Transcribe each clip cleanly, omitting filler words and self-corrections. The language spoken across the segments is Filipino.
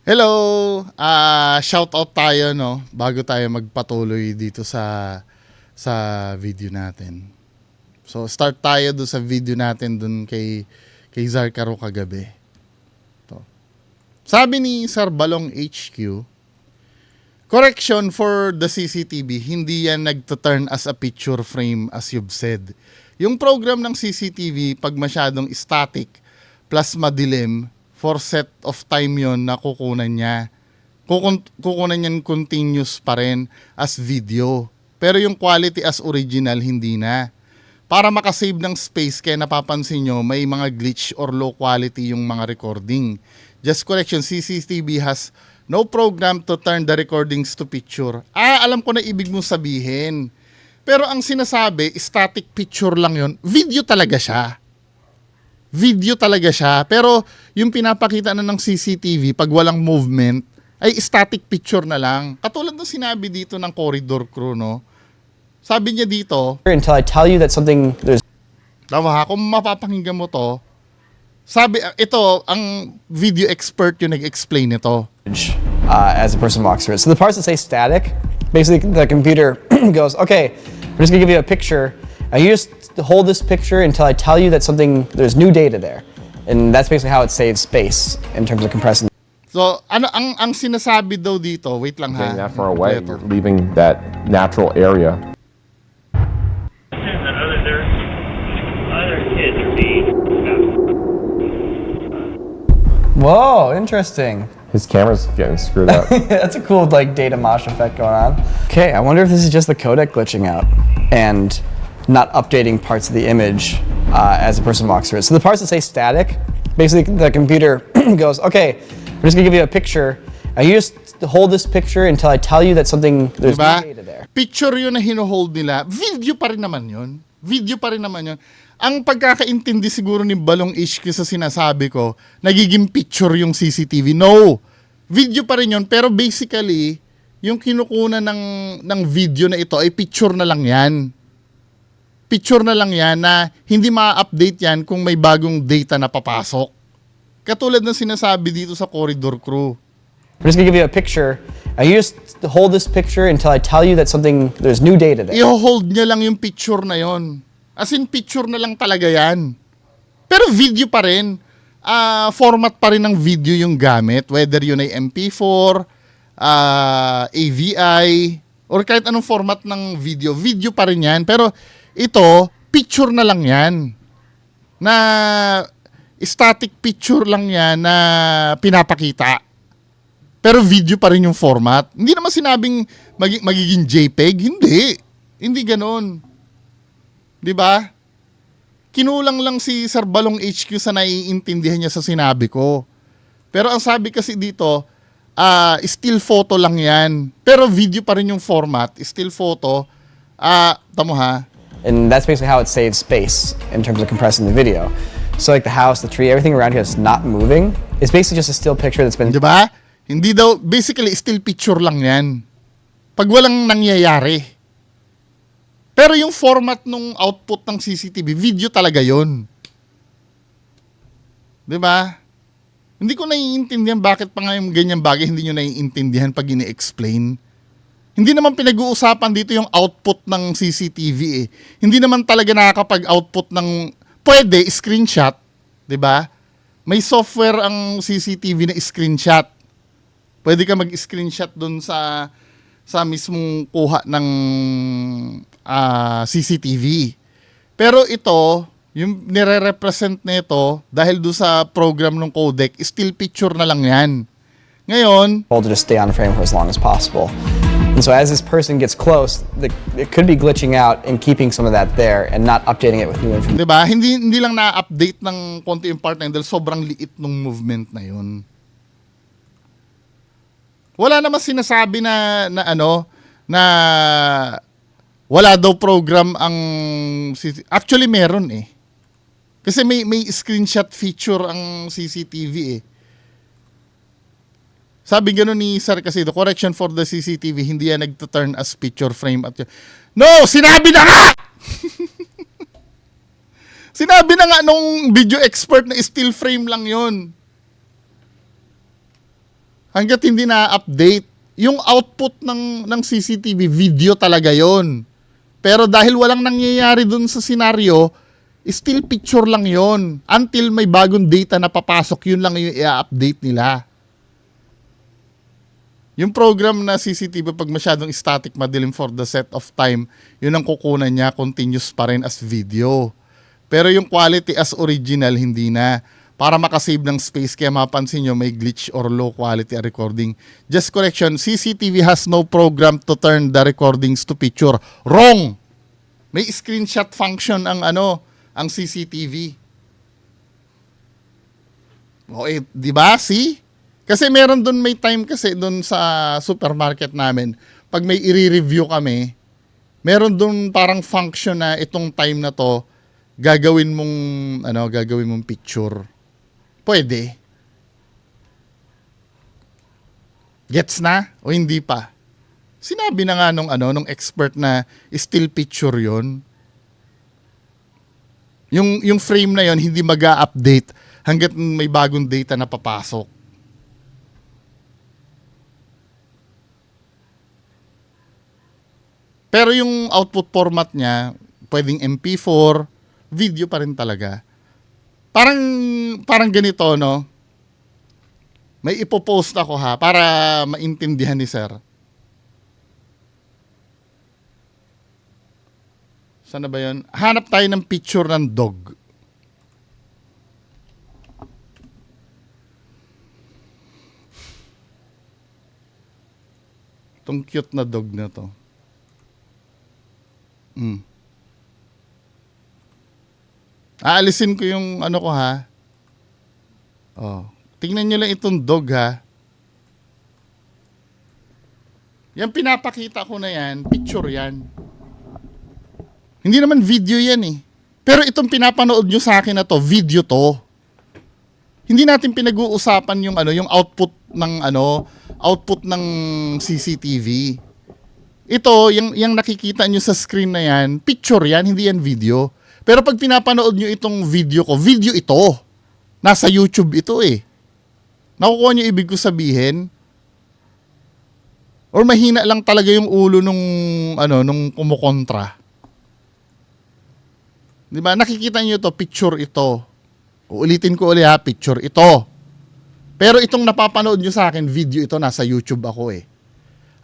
Hello! Shout out tayo no bago tayo magpatuloy dito sa video natin. So start tayo do sa video natin dun kay Zarkaro kagabi. To. Sabi ni Sir Balong HQ, correction for the CCTV, hindi yan nagto-turn as a picture frame as you've said. Yung program ng CCTV pag masyadong static plus madilim, for set of time yon na kukunan niya. Kukunan niyan continuous pa rin as video. Pero yung quality as original, hindi na. Para makasave ng space, kaya napapansin nyo, may mga glitch or low quality yung mga recording. Just correction, CCTV has no program to turn the recordings to picture. Alam ko na ibig mong sabihin. Pero ang sinasabi, static picture lang yon. Video talaga siya. Video talaga siya, pero yung pinapakita na ng CCTV pag walang movement ay static picture na lang. Katulad ng sinabi dito ng corridor crew, no? Sabi niya dito, until I tell you that something there's tama ha, kung mapapakinggan mo to, sabi, ito, ang video expert yung nag-explain nito. As a person walks through it. So the parts that say static, basically the computer goes, okay, I'm just gonna give you a picture. And you just hold this picture until I tell you that there's new data there. And that's basically how it saves space in terms of compressing. So, ang sinasabi daw dito, wait lang ha. Getting that far away, you're leaving that natural area. Whoa, interesting. His camera's getting screwed up. That's a cool data mosh effect going on. Okay, I wonder if this is just the codec glitching out and not updating parts of the image as a person walks through it. So the parts that say static, basically the computer goes, okay, I'm just gonna give you a picture. And you just hold this picture until I tell you that there's Diba? new data there. Picture yun na hino-hold nila. Video pa rin naman yun. Video pa rin naman yun. Ang pagkakaintindi siguro ni Balong HQ sa sinasabi ko, nagiging picture yung CCTV. No! Video pa rin yun. Pero basically, yung kinukunan ng video na ito ay picture na lang yan. Picture na lang yan na hindi ma-update yan kung may bagong data na papasok. Katulad ng sinasabi dito sa corridor crew. I'm just gonna give you a picture. And you just hold this picture until I tell you that there's new data there. I-hold niya lang yung picture na yon. As in, picture na lang talaga yan. Pero video pa rin. Format pa rin ng video yung gamit. Whether yun ay MP4, AVI, or kahit anong format ng video. Video pa rin yan. Pero ito, picture na lang yan. Na static picture lang yan na pinapakita. Pero video pa rin yung format. Hindi naman sinabing magiging JPEG. Hindi. Hindi ganon. Diba? Kinulang lang si Sir Balong HQ sa naiintindihan niya sa sinabi ko. Pero ang sabi kasi dito, still photo lang yan. Pero video pa rin yung format. Still photo. Tamo ha. And that's basically how it saves space in terms of compressing the video. So like the house, the tree, everything around here is not moving. It's basically just a still picture that's been... Diba? Hindi daw, basically still picture lang yan. Pag walang nangyayari. Pero yung format nung output ng CCTV, video talaga yon. Diba? Hindi ko naiintindihan bakit pa nga yung ganyang bagay hindi nyo naiintindihan pag ini-explain. Hindi naman pinag-uusapan dito yung output ng CCTV eh. Hindi naman talaga nakakapag-output ng, pwede, screenshot. Diba? May software ang CCTV na screenshot. Pwede ka mag-screenshot dun sa mismong kuha ng CCTV. Pero ito, yung nire-represent nito dahil doon sa program ng codec, still picture na lang yan. Ngayon, to just stay on frame for as long as possible. And so as this person gets close, it could be glitching out and keeping some of that there and not updating it with new information. 'di ba? Hindi lang na-update ng konti yung part na yun dahil sobrang liit ng movement na yun. Wala naman sinasabi na wala daw program ang actually meron eh. Kasi may screenshot feature ang CCTV eh. Sabi gano'n ni Sir kasi, the correction for the CCTV, hindi yan nagto-turn as picture frame. No! Sinabi na nga! Sinabi na nga nung video expert na still frame lang yon. Hanggat hindi na-update, yung output ng CCTV, video talaga yon. Pero dahil walang nangyayari dun sa senaryo, still picture lang yon. Until may bagong data na papasok, yun lang yung i-update nila. Yung program na CCTV, pag masyadong static, madilim for the set of time, yun ang kukunan niya, continuous pa rin as video. Pero yung quality as original, hindi na. Para makasave ng space, kaya mapansin nyo may glitch or low quality recording. Just correction, CCTV has no program to turn the recordings to picture. Wrong! May screenshot function ang CCTV. Okay, di ba? See? Kasi meron doon, may time kasi doon sa supermarket namin, pag may i-review kami, meron doon parang function na itong time na to, gagawin mong picture. Pwede. Gets na? O hindi pa? Sinabi na nga nung expert na still picture yon. Yung frame na yon hindi mag-a-update hanggat may bagong data na papasok. Pero yung output format niya, pwedeng MP4, video pa rin talaga. Parang ganito, no? May ipopost ako ha, para maintindihan ni sir. Saan na ba yun? Hanap tayo ng picture ng dog. Itong cute na dog na to. Aalisin ko yung ko ha. Oh, tingnan nyo lang itong dog ha. Yan pinapakita ko na yan, picture yan. Hindi naman video yan eh. Pero itong pinapanood nyo sa akin na to, video to. Hindi natin pinag-uusapan yung yung output ng CCTV. Ito, yung nakikita nyo sa screen na yan, picture yan, hindi yan video. Pero pag pinapanood nyo itong video ko, video ito. Nasa YouTube ito eh. Nakukuha nyo ibig ko sabihin? Or mahina lang talaga yung ulo nung kumukontra. Di ba? Nakikita nyo to, picture ito. Uulitin ko ulit ha, picture ito. Pero itong napapanood nyo sa akin, video ito, nasa YouTube ako eh.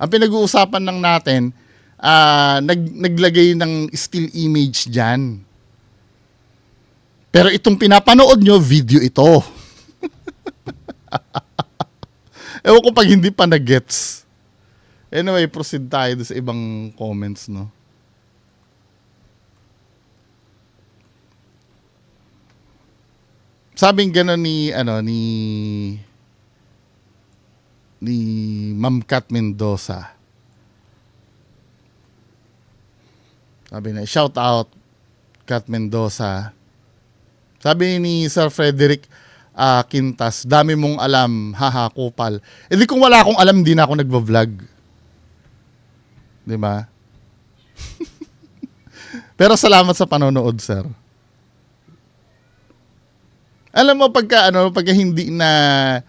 Ang pinag-uusapan lang natin, naglagay ng still image dyan. Pero itong pinapanood nyo, video ito. Ewan ko pag hindi pa na-gets. Anyway, proceed tayo sa ibang comments, no? Sabing gano'n ni Ma'am Kat Mendoza. Sabi na, shout out Kat Mendoza. Sabi ni Sir Frederick Quintas, dami mong alam, haha, kupal. Eh di kung wala akong alam, hindi na ako nagvo-vlog. Di ba? Pero salamat sa panonood, sir. Alam mo pagka hindi na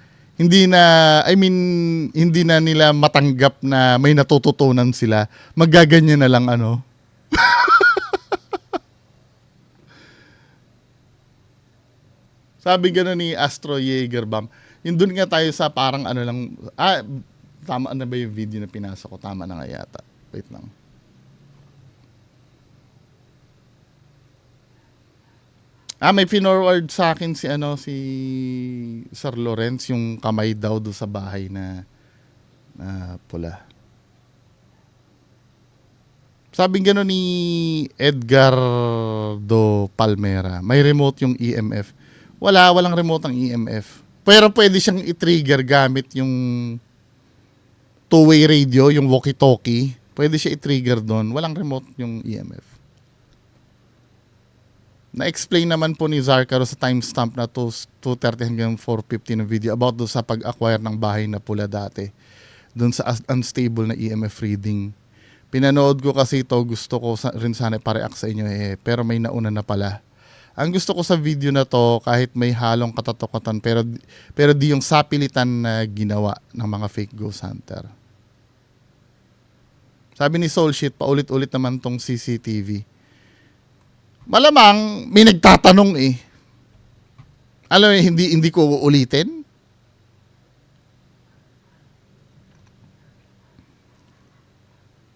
nila matanggap na may natututunan sila, maggaganyan na lang Sabi gano'n ni Astro Jaegerbam, yung dun nga tayo sa parang tama na ba yung video na pinasa ko? Tama na nga yata. Wait lang. May pinorward sa akin si Sir Lawrence, yung kamay daw do sa bahay na pula. Sabing gano'n ni Edgardo Palmera, may remote yung EMF. Walang remote ang EMF. Pero pwede siyang i-trigger gamit yung two-way radio, yung walkie-talkie. Pwede siya i-trigger doon. Walang remote yung EMF. Na-explain naman po ni Zarkaro sa timestamp na 2:30 hanggang 4:50 na video about doon sa pag-acquire ng bahay na pula dati. Doon sa unstable na EMF reading. Pinanood ko kasi ito, gusto ko rin sana i-react sa inyo pero may nauna na pala. Ang gusto ko sa video na to, kahit may halong katatokotan, pero di yung sapilitan na ginawa ng mga fake ghost hunter. Sabi ni Soulshit, paulit-ulit naman tong CCTV. Malamang may nagtatanong eh. Alam mo, hindi ko uulitin.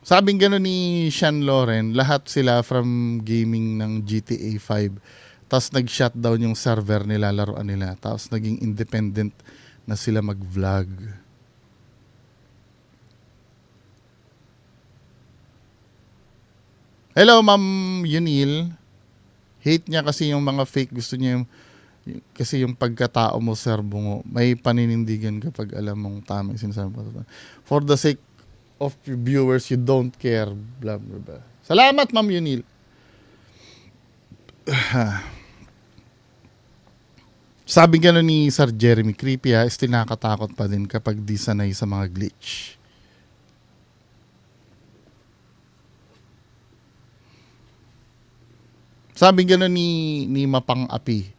Sabing gano'n ni Sean Loren, lahat sila from gaming ng GTA 5. Tapos nag-shutdown yung server nila, laruan nila. Tapos naging independent na sila mag-vlog. Hello, Ma'am Yunil. Hate niya kasi yung mga fake. Gusto niya kasi yung pagkatao mo, Sir Bungo. May paninindigan kapag alam mong tama yung sinasabi mo. For the sake of your viewers, you don't care. Blah, blah, blah. Salamat, Ma'am Yunil. Sabi gano'n ni Sir Jeremy, creepy ha, still nakakatakot pa din kapag di sanay sa mga glitch. Sabi gano'n ni Mapang Api,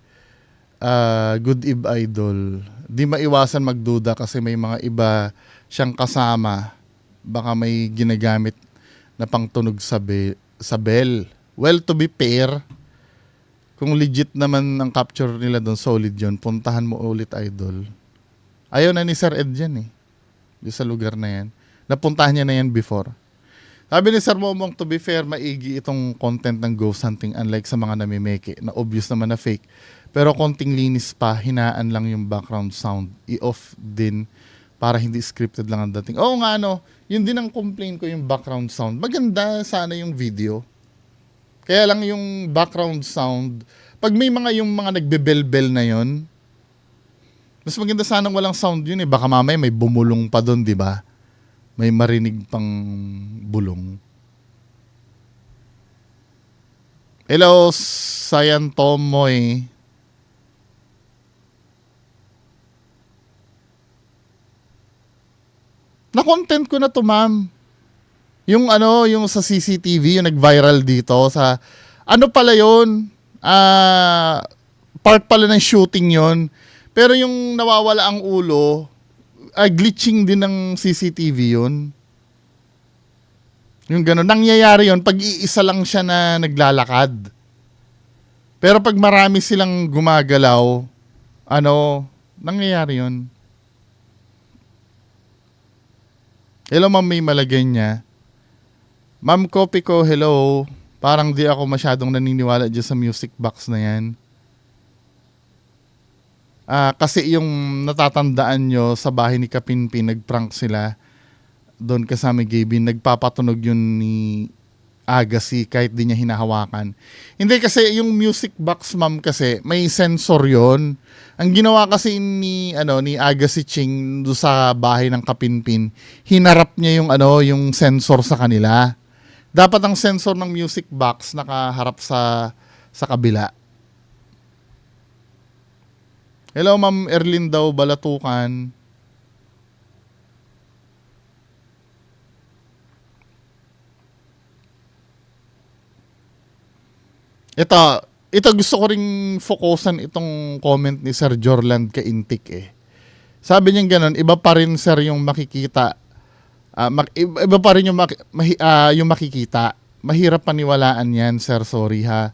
Good Eve Idol, di maiwasan magduda kasi may mga iba siyang kasama, baka may ginagamit na pangtunog sa bell. Well, to be fair, kung legit naman ang capture nila doon, solid yun, puntahan mo ulit, Idol. Ayaw na ni Sir Ed yan eh, di sa lugar na yan. Napuntahan niya na yan before. Sabi ni Sir Momong, to be fair, maigi itong content ng ghost hunting unlike sa mga namimeke na obvious naman na fake. Pero konting linis pa, hinaan lang yung background sound. I-off din para hindi scripted lang ang dating. Oo nga no, yun din ang complaint ko, yung background sound. Maganda sana yung video. Kaya lang yung background sound, pag may yung mga nagbe-bell-bell na yun, mas maganda sana walang sound yun eh. Baka mamaya may bumulong pa doon, di ba? May marinig pang bulong. Hello, Sayan Tomoy. Na-content ko na to, ma'am. Yung yung sa CCTV, yung nag-viral dito sa ano pala yun? Part pala ng shooting yon. Pero yung nawawala ang ulo, glitching din ng CCTV yun. Yung gano'n. Nangyayari yun pag iisa lang siya na naglalakad. Pero pag marami silang gumagalaw, nangyayari yun. Hello, Ma'am May Malaganya. Ma'am Kopi ko, hello. Parang di ako masyadong naniniwala dyan sa music box na yan. Kasi yung natatandaan nyo sa bahay ni Kapinpin, nagprank sila doon kasama Gaby, nagpapatunog yun ni Agassi kahit di niya hinahawakan. Hindi kasi yung music box, ma'am, kasi may sensor yon. Ang ginawa kasi ni Agassi Ching doon sa bahay ng Kapinpin, hinarap niya yung sensor sa kanila. Dapat ang sensor ng music box nakaharap sa kabila. Hello, Ma'am Erlyn daw, Balatukan. Ito gusto ko ring focusan itong comment ni Sir Jorland Kaintik eh. Sabi niya gano'n, iba pa rin sir yung makikita. Iba pa rin yung makikita. Mahirap paniwalaan yan, sir, sorry ha.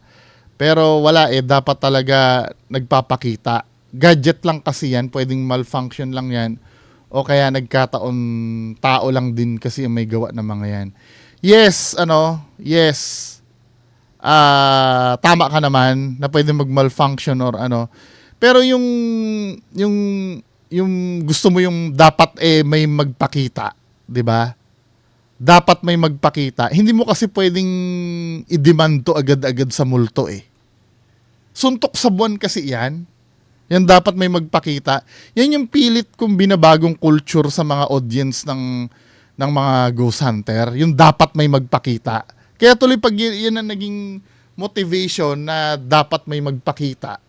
Pero wala dapat talaga nagpapakita. Gadget lang kasi yan, pwedeng malfunction lang yan. O kaya nagkataon tao lang din kasi may gawa ng mga yan. Yes, yes. Tama ka naman na pwede mag-malfunction or Pero yung gusto mo yung dapat may magpakita, 'di ba? Dapat may magpakita. Hindi mo kasi pwedeng i-demand to agad-agad sa multo eh. Suntok sa buwan kasi 'yan. Yan dapat may magpakita. Yan yung pilit kong binabagong culture sa mga audience ng mga ghost hunter. Yung dapat may magpakita. Kaya tuloy pag yan ang naging motivation na dapat may magpakita,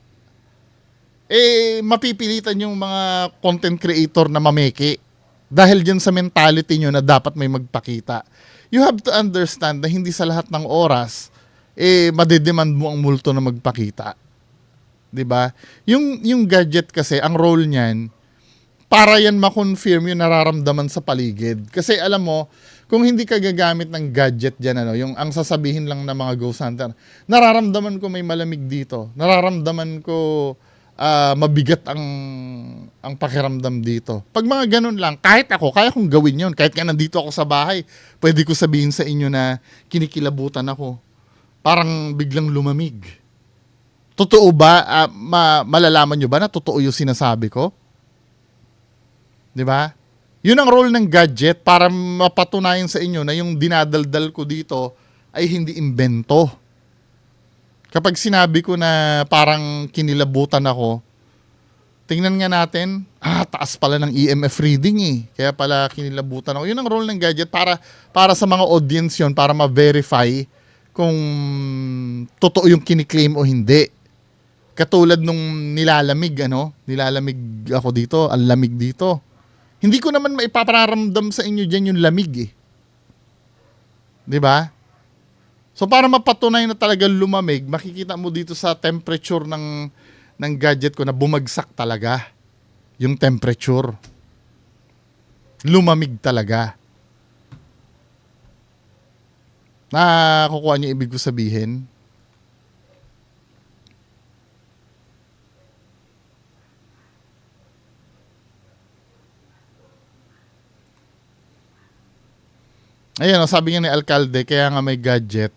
mapipilitan yung mga content creator na mameke. Dahil dyan sa mentality nyo na dapat may magpakita. You have to understand na hindi sa lahat ng oras, madedemand mo ang multo na magpakita. 'Di ba? Yung gadget kasi, ang role niyan, para yan ma-confirm yung nararamdaman sa paligid. Kasi alam mo, kung hindi ka gagamit ng gadget diyan, ano, yung ang sasabihin lang ng mga ghost hunter, nararamdaman ko may malamig dito. Nararamdaman ko mabigat ang pakiramdam dito. Pag mga ganun lang, kahit ako, kaya kong gawin yun. Kahit nga nandito ako sa bahay, pwede ko sabihin sa inyo na kinikilabutan ako. Parang biglang lumamig. Totoo ba? Malalaman nyo ba na totoo yung sinasabi ko? Di ba? Yun ang role ng gadget para mapatunayan sa inyo na yung dinadaldal ko dito ay hindi imbento. Kapag sinabi ko na parang kinilabutan ako, tingnan nga natin, taas pala ng EMF reading eh. Kaya pala kinilabutan ako. Yun ang role ng gadget para sa mga audience yun, para ma-verify kung totoo yung kiniklaim o hindi. Katulad nung nilalamig ako dito, ang lamig dito. Hindi ko naman maipaparamdam sa inyo dyan yung lamig eh. 'Di ba? So para mapatunayan na talaga lumamig, makikita mo dito sa temperature ng gadget ko na bumagsak talaga yung temperature. Lumamig talaga. Nakukuha niyo ibig ko sabihin? Ayan, sabi nga ni Alcalde, kaya nga may gadget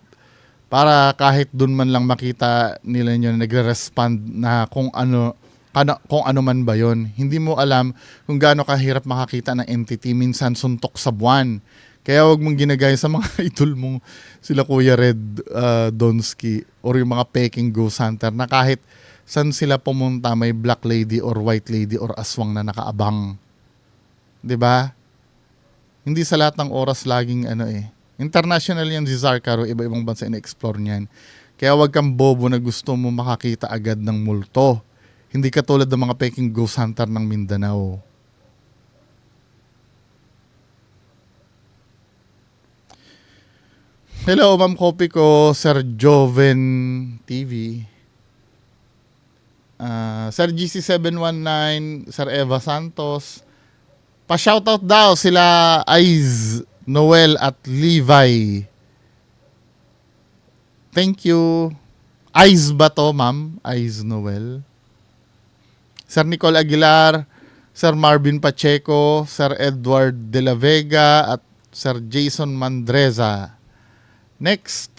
para kahit dun man lang makita nila nyo na nagre-respond na kung ano man ba yon. Hindi mo alam kung gaano kahirap makakita ng entity, minsan suntok sa buwan. Kaya wag mong ginagaya sa mga idol mong sila Kuya Red Donsky or yung mga peking ghost hunter na kahit saan sila pumunta may black lady or white lady or aswang na nakaabang. 'Di ba? Hindi sa lahat ng oras laging international yan si Zarkaro, iba-ibang bansa ina-explore niyan. Kaya wag kang bobo na gusto mo makakita agad ng multo. Hindi katulad ng mga peking ghost hunter ng Mindanao. Hello, Ma'am Kopi ko, Sir Joven TV. Sir GC719, Sir Eva Santos. Pa-shoutout daw sila Aiz, Noel at Levi. Thank you. Aiz ba to, ma'am? Aiz Noel. Sir Nicole Aguilar, Sir Marvin Pacheco, Sir Edward De La Vega at Sir Jason Mandreza. Next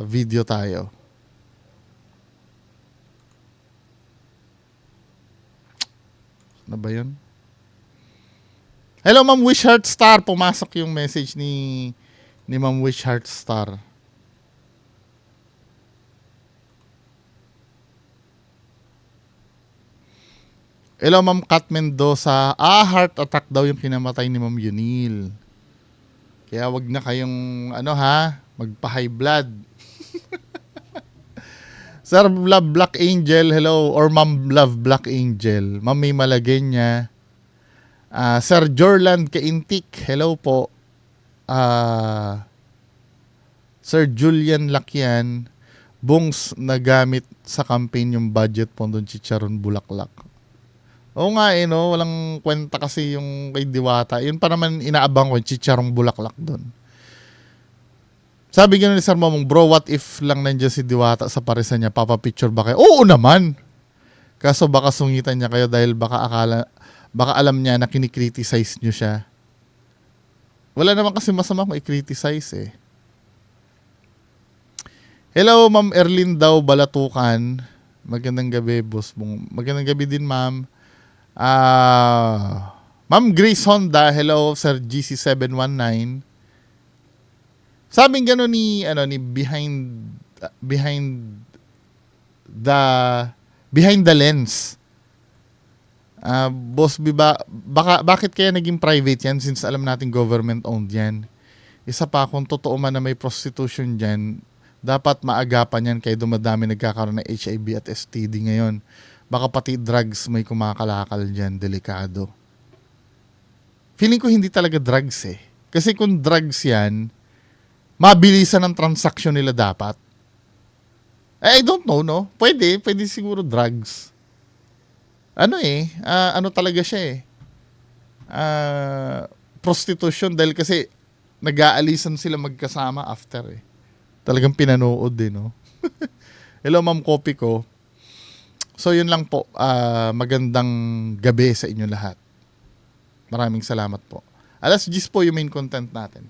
video tayo. Ano ba yun? Hello, Ma'am Wish Heart Star. Pumasok yung message ni Ma'am Wish Heart Star. Hello, Ma'am Kat Mendoza. Heart attack daw yung kinamatay ni Ma'am Yunil. Kaya wag na kayong magpa-high blood. Sir Love Black Angel, hello. Or Ma'am Love Black Angel. Ma'am May Malagenya. Sir Jorland Kaintik, hello po. Sir Julian Lakyan, Bungs nagamit sa campaign yung budget po doon Chicharon Bulaklak. Oo nga walang kwenta kasi yung kay Diwata. Yun pa naman inaabang ko yung Chicharong Bulaklak doon. Sabi gano'n ni Sir Momong, bro, what if lang nandiyan si Diwata sa parisan niya, papapicture ba kayo? Oo naman! Kaso baka sungitan niya kayo dahil baka alam niya na kinikriticize nyo siya. Wala naman kasi masama kung i-criticize eh. Hello, Ma'am Erlyn daw Balatukan. Magandang gabi, boss. Magandang gabi din, ma'am. Ma'am Grace Honda, hello, Sir GC719. Sabing gano'n ni behind the lens. Boss Biba, bakit kaya naging private yan since alam natin government owned yan? Isa pa, kung totoo man na may prostitution dyan, dapat maagapan yan kaya dumadami nagkakaroon ng HIV at STD ngayon. Baka pati drugs may kumakalakal dyan, delikado. Feeling ko hindi talaga drugs eh. Kasi kung drugs yan, mabilisan ang transaksyon nila dapat. I don't know, no? Pwede siguro drugs. Ano talaga siya eh. Prostitution dahil kasi nag-aalisan sila magkasama after eh. Talagang pinanood din, no? Hello, Ma'am Kopi ko. So, yun lang po. Magandang gabi sa inyo lahat. Maraming salamat po. Alas 10 po yung main content natin.